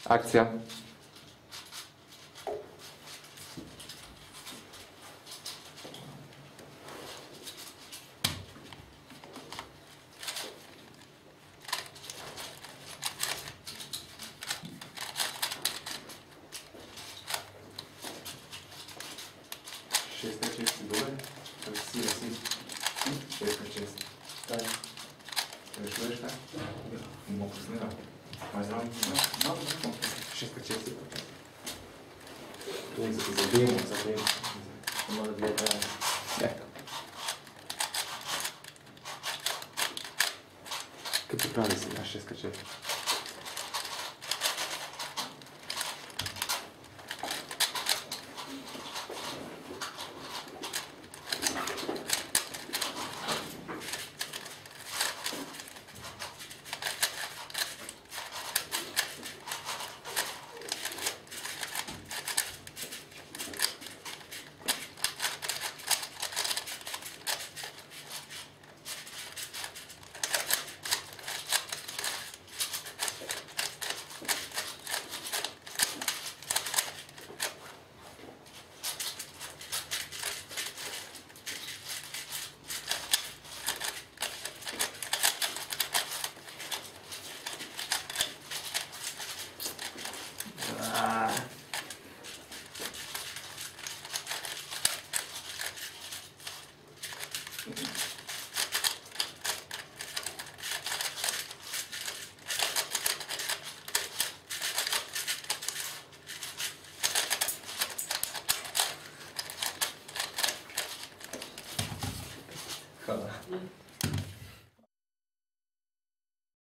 Akcija. Šesta čest dole, sila si, šesta čest. Daj. Još lešta? Mogu snima. Aj zdravo? Šesta čest. Tu se zabijemo. Mora dvije kraje. Kad pripravi se na šesta čest.